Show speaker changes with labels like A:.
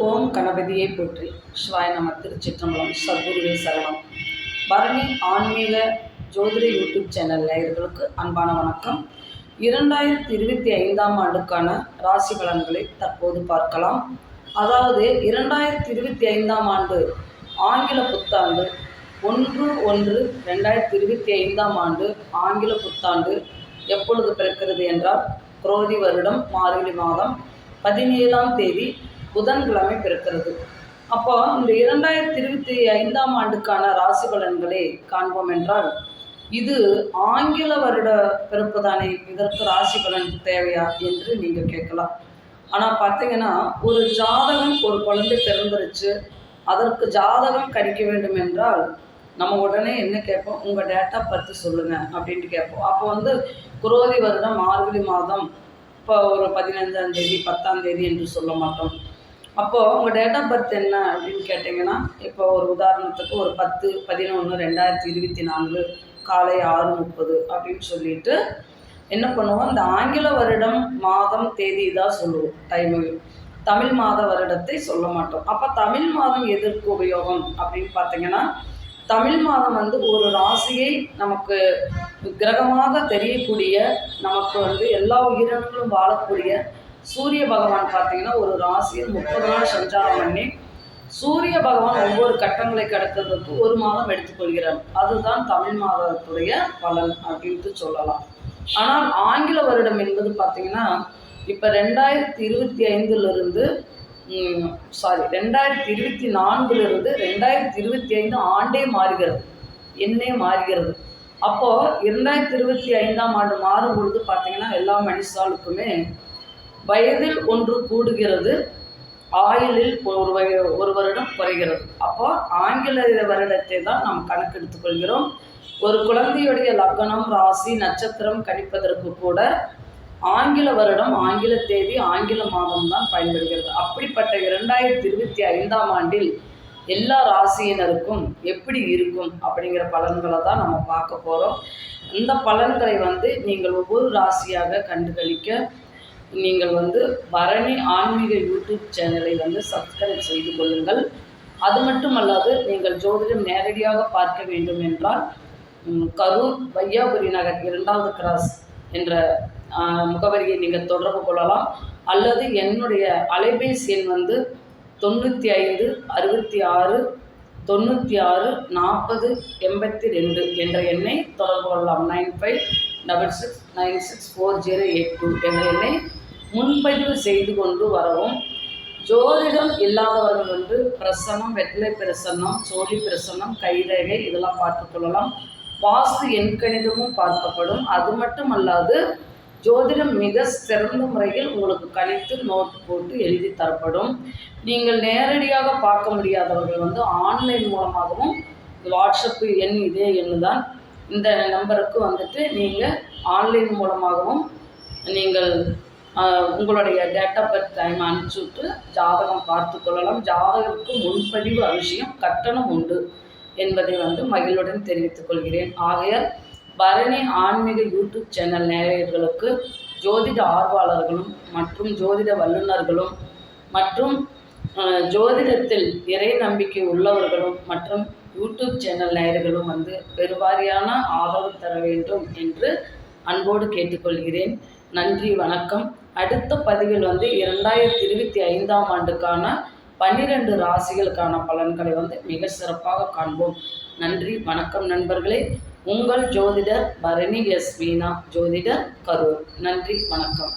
A: ஓம் கணபதியை போற்றி. சிவாய நம. திருச்சிற்றம்பலம். சத்குருவே சரணம். பரணி ஆன்மீக ஜோதிட யூடியூப் சேனல் நேயர்களுக்கு அன்பான வணக்கம். 2025ஆம் ஆண்டுக்கான ராசி பலன்களை தற்போது பார்க்கலாம். அதாவது 2025ஆம் ஆண்டு ஆங்கில புத்தாண்டு 1/1/2025ஆம் ஆண்டு ஆங்கில புத்தாண்டு எப்பொழுது பிறக்கிறது என்றால் குரோதி வருடம் மார்கழி மாதம் 17ஆம் தேதி புதன்கிழமை பிறக்கிறது. அப்போ இந்த 2025ஆம் ஆண்டுக்கான ராசி பலன்களை காண்போம் என்றால், இது ஆங்கில வருட பிறப்புதானே, இதற்கு ராசி பலன் தேவையா என்று நீங்கள் கேட்கலாம். ஆனால் பார்த்தீங்கன்னா, ஒரு ஜாதகம், ஒரு குழந்தை பிறந்துருச்சு, அதற்கு ஜாதகம் கணிக்க வேண்டும் என்றால் நம்ம உடனே என்ன கேட்போம், உங்கள் டேட்டா பற்றி சொல்லுங்கள் அப்படின்ட்டு கேட்போம். அப்போ குரோதி வருடம் மார்கழி மாதம் இப்போ ஒரு 15ஆம் தேதி 10ஆம் தேதி என்று சொல்ல மாட்டோம். அப்போது உங்கள் டேட் ஆஃப் பர்த் என்ன அப்படின்னு கேட்டிங்கன்னா, இப்போ ஒரு உதாரணத்துக்கு ஒரு 10/11/2024 காலை 6:30 அப்படின்னு சொல்லிட்டு என்ன பண்ணுவோம், இந்த ஆங்கில வருடம் மாதம் தேதி தான் சொல்லுவோம், டைமு. தமிழ் மாத வருடத்தை சொல்ல மாட்டோம். அப்போ தமிழ் மாதம் எதற்கு உபயோகம் அப்படின்னு பார்த்தீங்கன்னா, தமிழ் மாதம் ஒரு ராசியை நமக்கு கிரகமாக தெரியக்கூடிய, நமக்கு எல்லா உயிரினங்களும் வாழக்கூடிய சூரிய பகவான் பார்த்தீங்கன்னா ஒரு ராசியில் 30 நாள் சஞ்சாரம் பண்ணி சூரிய பகவான் ஒவ்வொரு கட்டங்களை கடக்கிறதுக்கு ஒரு மாதம் எடுத்துக்கொள்கிறார். அதுதான் தமிழ் மாதத்துடைய பலன் அப்படின்ட்டு சொல்லலாம். ஆனால் ஆங்கில வருடம் என்பது பார்த்தீங்கன்னா இப்போ 2025 2024 2025 ஆண்டே மாறுகிறது, எண்ணே மாறுகிறது. அப்போது 2025ஆம் ஆண்டு மாறும் பொழுது பார்த்தீங்கன்னா எல்லா மனுஷாளுக்குமே வயதில் ஒன்று கூடுகிறது, ஆயுளில் ஒரு வருடம் குறைகிறது. அப்போ ஆங்கில வருடத்தை தான் நாம் கணக்கெடுத்துக் கொள்கிறோம். ஒரு குழந்தையுடைய லக்னம், ராசி, நட்சத்திரம் கணிப்பதற்கு கூட ஆங்கில வருடம், ஆங்கில தேதி, ஆங்கில மாதம் தான் பயன்படுகிறது. அப்படிப்பட்ட 2025ஆம் ஆண்டில் எல்லா ராசியினருக்கும் எப்படி இருக்கும் அப்படிங்கிற பலன்களை தான் நம்ம பார்க்க போகிறோம். இந்த பலன்களை நீங்கள் ஒவ்வொரு ராசியாக கண்டுகளிக்க நீங்கள் பரணி ஆன்மீக யூடியூப் சேனலை சப்ஸ்கிரைப் செய்து கொள்ளுங்கள். அது மட்டுமல்லாது நீங்கள் ஜோதிடம் நேரடியாக பார்க்க வேண்டும் என்றால் கரூர் வையாபுரி நகர் 2வது கிராஸ் என்ற முகவரியை நீங்கள் தொடர்பு கொள்ளலாம். அல்லது என்னுடைய அலைபேசி எண் 95 66 96 40 82 என்ற எண்ணை தொடர்பு கொள்ளலாம். 9566964082 என்ற எண்ணை முன்பதிவு செய்து கொண்டு வரவும். ஜோதிடம் இல்லாதவர்கள் பிரசன்னம், வெற்றிலை பிரசன்னம், சோழி பிரசன்னம், கைரேகை இதெல்லாம் பார்த்துக்கொள்ளலாம். வாஸ்து எண்கணிதமும் பார்க்கப்படும். அது மட்டுமல்லாது ஜோதிடம் மிக சிறந்த முறையில் உங்களுக்கு கணித்து நோட்டு போட்டு எழுதி தரப்படும். நீங்கள் நேரடியாக பார்க்க முடியாதவர்கள் ஆன்லைன் மூலமாகவும், வாட்ஸ்அப் எண் இதே எண்ணு தான், இந்த நம்பருக்கு நீங்கள் ஆன்லைன் மூலமாகவும் நீங்கள் உங்களுடைய டேட் ஆஃப் பர்த் டைம் அனுப்பிச்சுட்டு ஜாதகம் பார்த்து கொள்ளலாம். ஜாதகத்துக்கு முன்பதிவு அவசியம், கட்டணம் உண்டு என்பதை மகிழ்வுடன் தெரிவித்துக் கொள்கிறேன். ஆகையால் பரணி ஆன்மீக யூடியூப் சேனல் நேயர்களுக்கு ஜோதிட ஆர்வலர்களும் மற்றும் ஜோதிட வல்லுநர்களும் மற்றும் ஜோதிடத்தில் இறை நம்பிக்கை உள்ளவர்களும் மற்றும் யூடியூப் சேனல் நேயர்களும் பெருவாரியான ஆதரவு தர வேண்டும் என்று அன்போடு கேட்டுக்கொள்கிறேன். நன்றி, வணக்கம். அடுத்த பதிவில் 2025ஆம் ஆண்டுக்கான 12 ராசிகளுக்கான பலன்களை மிக சிறப்பாக காண்போம். நன்றி, வணக்கம் நண்பர்களே. உங்கள் ஜோதிடர் பரணி எஸ் மீனா, ஜோதிடர், கரூர். நன்றி, வணக்கம்.